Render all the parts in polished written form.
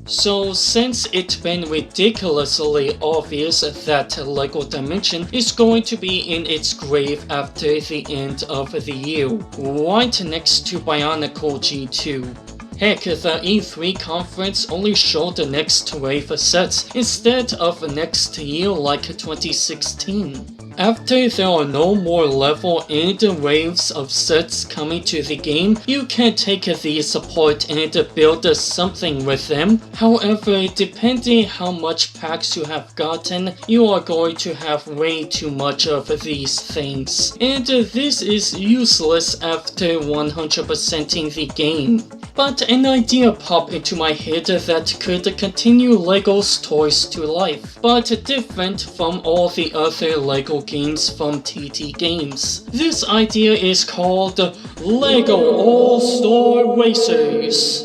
So since it's been ridiculously obvious that LEGO Dimension is going to be in its grave after the end of the year, right next to Bionicle G2. Heck, the E3 conference only showed the next wave of sets instead of next year like 2016. After there are no more level and waves of sets coming to the game, you can take these apart and build something with them. However, depending how much packs you have gotten, you are going to have way too much of these things. And this is useless after 100%ing the game. But an idea popped into my head that could continue LEGO's Toys to life, but different from all the other LEGO games from TT Games. This idea is called LEGO All-Star Racers.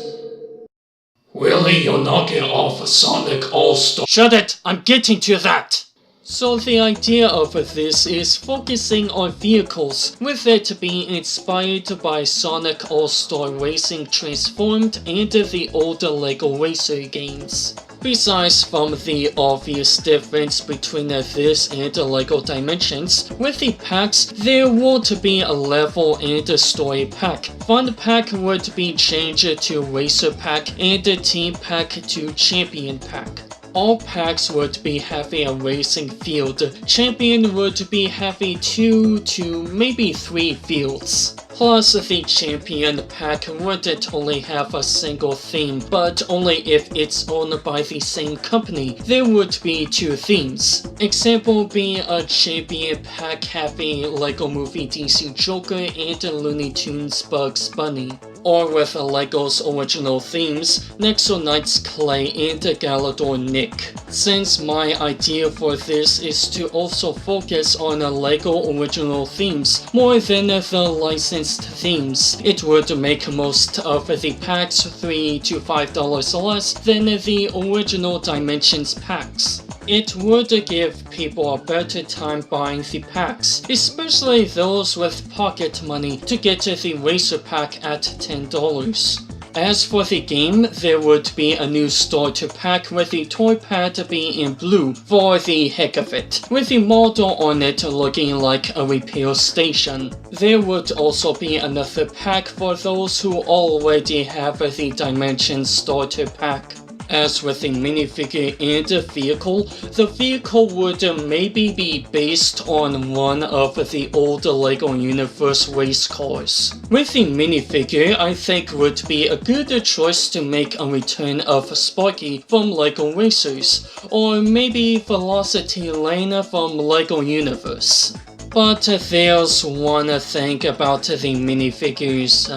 Really, you're knocking off Sonic All-Star? Shut it! I'm getting to that! So the idea of this is focusing on vehicles, with it being inspired by Sonic All-Star Racing Transformed and the older LEGO Racer games. Besides from the obvious difference between this and LEGO Dimensions, with the packs, there won't be a level and a story pack. Fun pack would be changed to Racer pack and Team pack to Champion pack. All packs would be having a racing field. Champion would be having 2 to maybe 3 fields. Plus, the Champion pack wouldn't only have a single theme, but only if it's owned by the same company. There would be 2 themes. Example being a Champion pack having LEGO Movie DC Joker and Looney Tunes Bugs Bunny. Or with LEGO's original themes, Nexo Knights Clay and Galador Nick. Since my idea for this is to also focus on LEGO original themes more than the licensed themes, it would make most of the packs $3 to $5 less than the original Dimensions packs. It would give people a better time buying the packs, especially those with pocket money to get the Racer pack at $10. As for the game, there would be a new starter pack with the toy pad being in blue for the heck of it, with the model on it looking like a repair station. There would also be another pack for those who already have the Dimensions starter pack. As with the minifigure and vehicle, the vehicle would maybe be based on one of the old LEGO Universe race cars. With the minifigure, I think would be a good choice to make a return of Sparky from LEGO Racers, or maybe Velocity Lane from LEGO Universe. But there's one thing about the minifigures,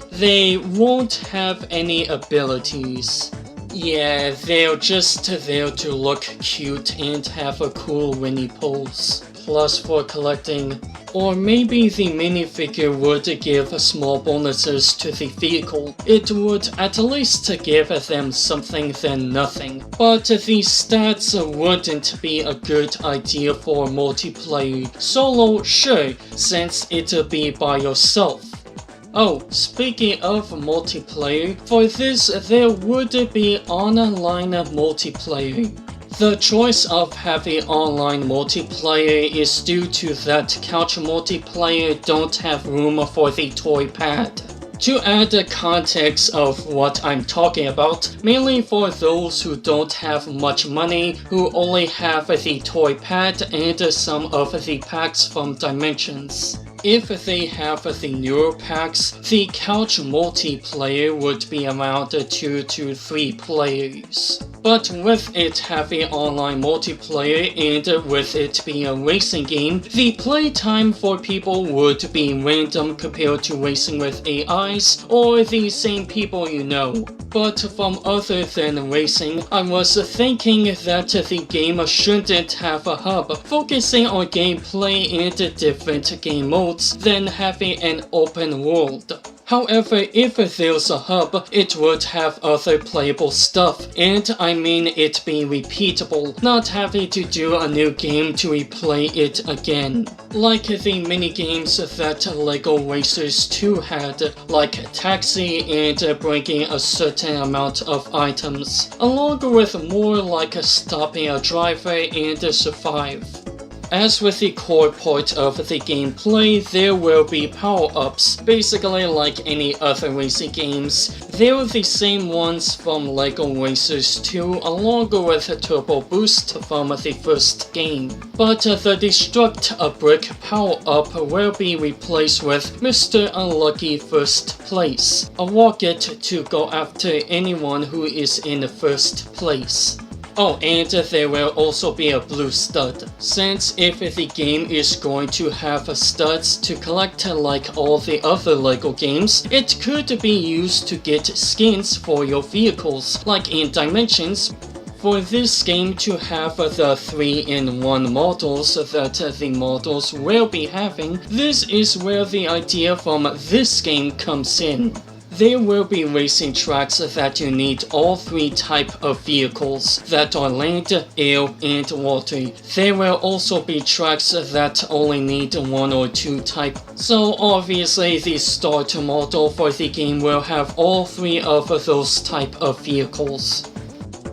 they won't have any abilities. Yeah, they're just there to look cute and have a cool Winnie pose. Plus for collecting, or maybe the minifigure would give small bonuses to the vehicle. It would at least give them something than nothing. But the stats wouldn't be a good idea for multiplayer. Solo, sure, since it'll be by yourself. Oh, speaking of multiplayer, for this there would be online multiplayer. The choice of having online multiplayer is due to that couch multiplayer don't have room for the toy pad. To add the context of what I'm talking about, mainly for those who don't have much money, who only have the toy pad and some of the packs from Dimensions. If they have the newer packs, the couch multiplayer would be around 2 to 3 players. But with it having online multiplayer and with it being a racing game, the playtime for people would be random compared to racing with AIs or the same people you know. But from other than racing, I was thinking that the game shouldn't have a hub focusing on gameplay and different game modes than having an open world. However, if there's a hub, it would have other playable stuff, and I mean it being repeatable, not having to do a new game to replay it again. Like the minigames that LEGO Racers 2 had, like Taxi and bringing a certain amount of items, along with more like stopping a driver and survive. As with the core part of the gameplay, there will be power-ups, basically like any other racing games. They're the same ones from LEGO Racers 2 along with Turbo Boost from the first game. But the Destruct a Brick power-up will be replaced with Mr. Unlucky First Place, a rocket to go after anyone who is in first place. Oh, and there will also be a blue stud, since if the game is going to have studs to collect like all the other LEGO games, it could be used to get skins for your vehicles, like in Dimensions. For this game to have the 3-in-1 models that the models will be having, this is where the idea from this game comes in. There will be racing tracks that you need all 3 types of vehicles that are land, air, and water. There will also be tracks that only need 1 or 2 types. So obviously the starter model for the game will have all 3 of those type of vehicles.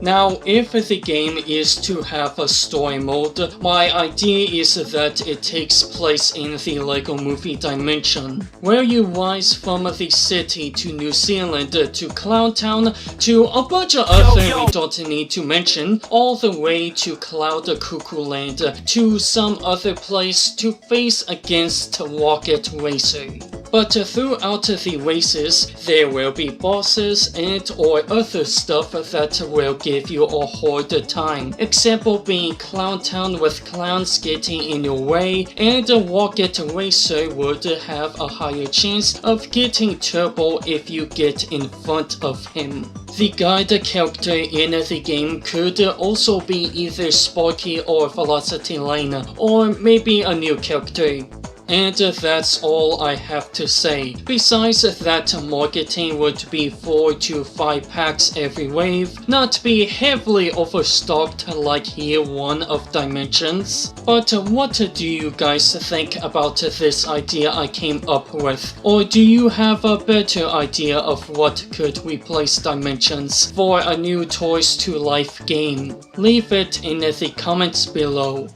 Now, if the game is to have a story mode, my idea is that it takes place in the LEGO Movie dimension, where you rise from the city to New Zealand to Clowntown to a bunch of other we don't need to mention, all the way to Cloud Cuckoo Land to some other place to face against Rocket Racer. But throughout the races, there will be bosses and or other stuff that will give you a hard time. Example being Clowntown with clowns getting in your way, and a Rocket Racer would have a higher chance of getting Turbo if you get in front of him. The guide character in the game could also be either Sparky or Velocity Lane, or maybe a new character. And that's all I have to say. Besides that, marketing would be 4 to 5 packs every wave, not be heavily overstocked like Year 1 of Dimensions. But what do you guys think about this idea I came up with? Or do you have a better idea of what could replace Dimensions for a new Toys to Life game? Leave it in the comments below.